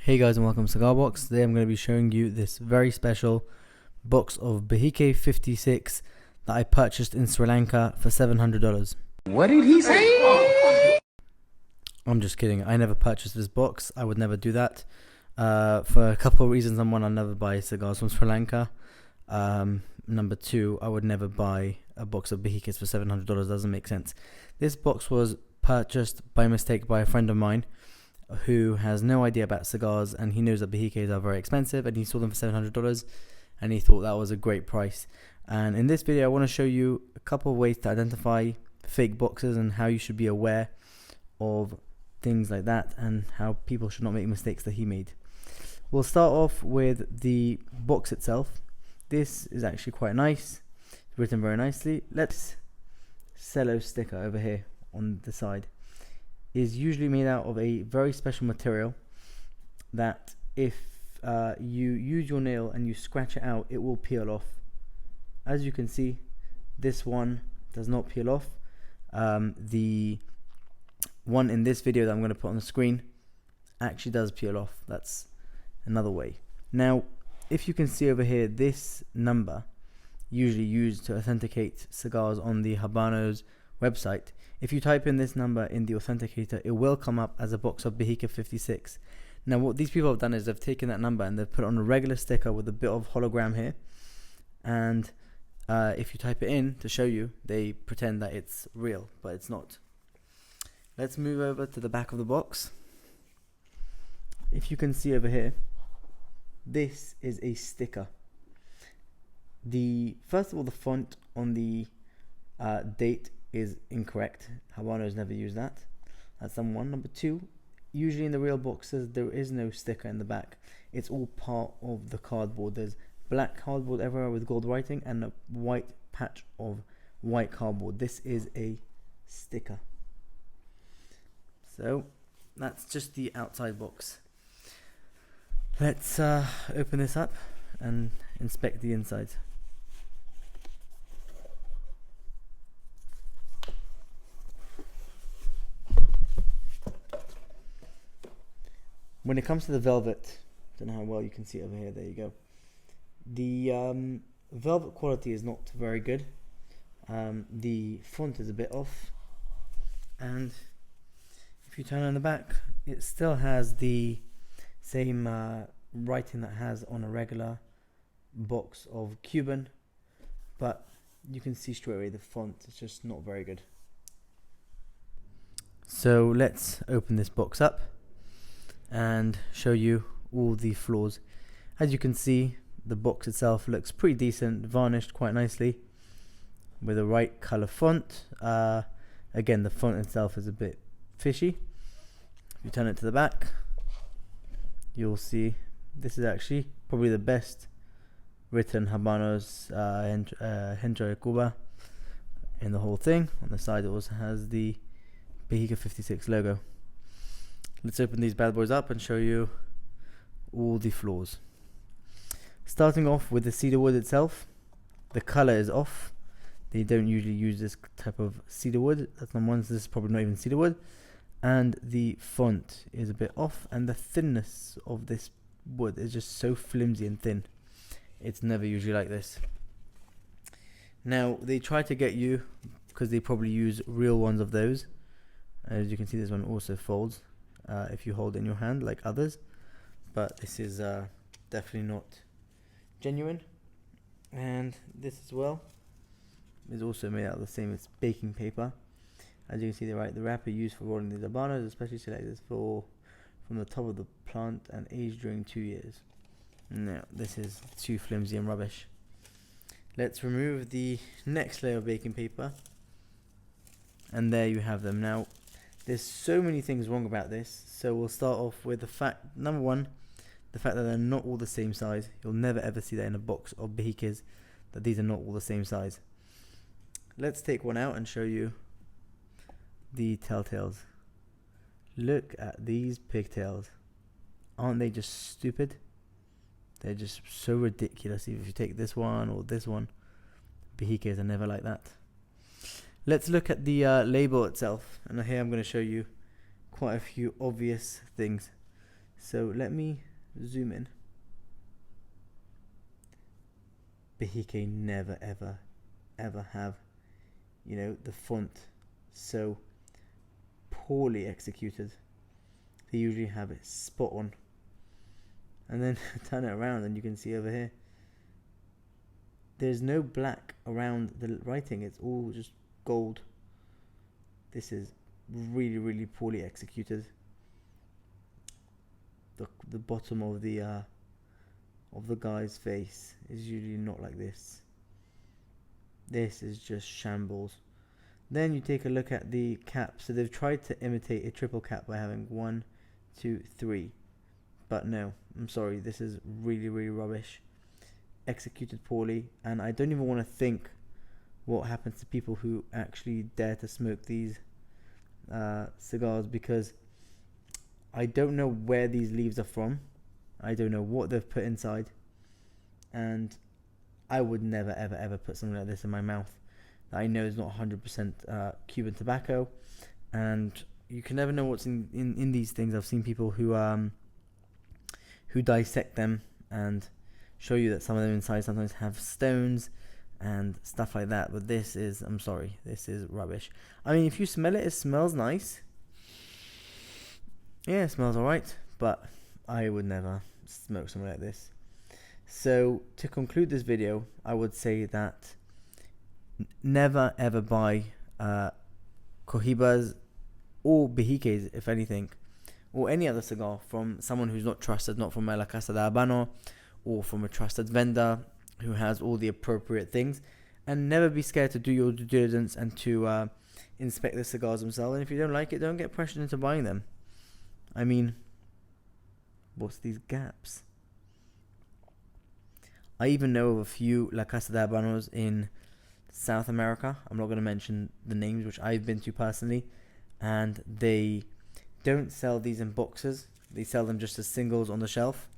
Hey guys, and welcome to Cigar Box. Today I'm going to be showing you this very special box of Behike 56 that I purchased in Sri Lanka for $700. What did he say? I'm just kidding. I never purchased this box. I would never do that for a couple of reasons. Number one, I'll never buy cigars from Sri Lanka. Number two, I would never buy a box of Behikes for $700. Doesn't make sense. This box was purchased by mistake by a friend of mine who has no idea about cigars, and he knows that Behikes are very expensive, and he saw them for $700 and he thought that was a great price. And in this video I want to show you a couple of ways to identify fake boxes and how you should be aware of things like that and how people should not make mistakes that he made. We'll start off with the box itself. This is actually quite nice, written very nicely. Let's cello sticker over here on the side is usually made out of a very special material that if you use your nail and you scratch it out, it will peel off. As you can see, this one does not peel off. The one in this video that I'm going to put on the screen actually does peel off. That's another way. Now, if you can see over here, this number usually used to authenticate cigars on the Habanos website. If you type in this number in the authenticator, it will come up as a box of Behike 56. Now what these people have done is they've taken that number and they've put it on a regular sticker with a bit of hologram here, and if you type it in to show you, they pretend that it's real, but it's not. Let's move over to the back of the box. If you can see over here, this is a sticker. First of all, the font on the date is incorrect. Habanos never use that. That's number one. Number two, usually in the real boxes there is no sticker in the back. It's all part of the cardboard. There's black cardboard everywhere with gold writing and a white patch of white cardboard. This is a sticker. So that's just the outside box. Let's open this up and inspect the inside. When it comes to the velvet, don't know how well you can see it over here, there you go. The velvet quality is not very good. The font is a bit off, and if you turn on the back, it still has the same writing that has on a regular box of Cuban, but you can see straight away the font is just not very good. So let's open this box up and show you all the flaws. As you can see, the box itself looks pretty decent, varnished quite nicely with the right color font. Again, the font itself is a bit fishy. If you turn it to the back, you'll see this is actually probably the best written Habanos Henry Cuba in the whole thing. On the side it also has the Behike 56 logo. Let's open these bad boys up and show you all the flaws. Starting off with the cedar wood itself, the color is off. They don't usually use this type of cedar wood. That's number one. This is probably not even cedar wood. And the font is a bit off, and the thinness of this wood is just so flimsy and thin. It's never usually like this. Now they try to get you, because they probably use real ones of those. As you can see, this one also folds if you hold it in your hand like others, but this is definitely not genuine. And this as well is also made out of the same as baking paper. As you can see, the wrapper used for rolling these Habanos is especially selected from the top of the plant and aged during 2 years. No, this is too flimsy and rubbish. Let's remove the next layer of baking paper, and there you have them. Now there's so many things wrong about this, so we'll start off with the fact, number one, the fact that they're not all the same size. You'll never ever see that in a box of Behikes, that these are not all the same size. Let's take one out and show you the telltales. Look at these pigtails. Aren't they just stupid? They're just so ridiculous. If you take this one or this one, Behikes are never like that. Let's look at the label itself, and here I'm going to show you quite a few obvious things. So let me zoom in. Behike never ever have, you know, the font so poorly executed. They usually have it spot on. And then turn it around and you can see over here, there's no black around the writing, it's all just gold. This is really poorly executed. The bottom of the guy's face is usually not like this. This is just shambles. Then you take a look at the cap. So they've tried to imitate a triple cap by having 1, 2, 3, but no, I'm sorry, this is really rubbish, executed poorly. And I don't even want to think what happens to people who actually dare to smoke these cigars, because I don't know where these leaves are from. I don't know what they've put inside, and I would never ever put something like this in my mouth that I know is not 100% Cuban tobacco. And you can never know what's in these things. I've seen people who dissect them and show you that some of them inside sometimes have stones and stuff like that, but this is, I'm sorry, this is rubbish. I mean, if you smell it, it smells nice. Yeah, it smells alright, but I would never smoke something like this. So to conclude this video, I would say that never ever buy Cohibas or Behikes, if anything, or any other cigar from someone who's not trusted, not from La Casa de Habano, or from a trusted vendor who has all the appropriate things. And never be scared to do your due diligence and to inspect the cigars themselves. And if you don't like it, don't get pressured into buying them. I mean, what's these gaps? I even know of a few La Casa de Habanos in South America. I'm not going to mention the names, which I've been to personally, and they don't sell these in boxes. They sell them just as singles on the shelf,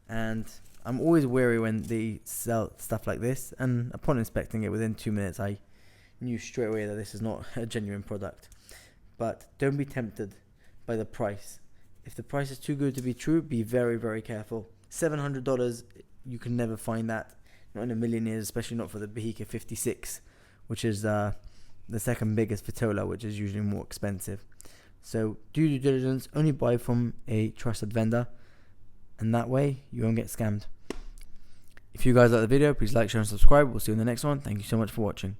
and I'm always wary when they sell stuff like this. And upon inspecting it within 2 minutes, I knew straight away that this is not a genuine product. But don't be tempted by the price. If the price is too good to be true, be very careful. $700, you can never find that, not in a million years, especially not for the Behike 56, which is the second biggest Vitola, which is usually more expensive. So do due diligence, only buy from a trusted vendor, and that way you won't get scammed. If you guys like the video, please like, share and subscribe. We'll see you in the next one. Thank you so much for watching.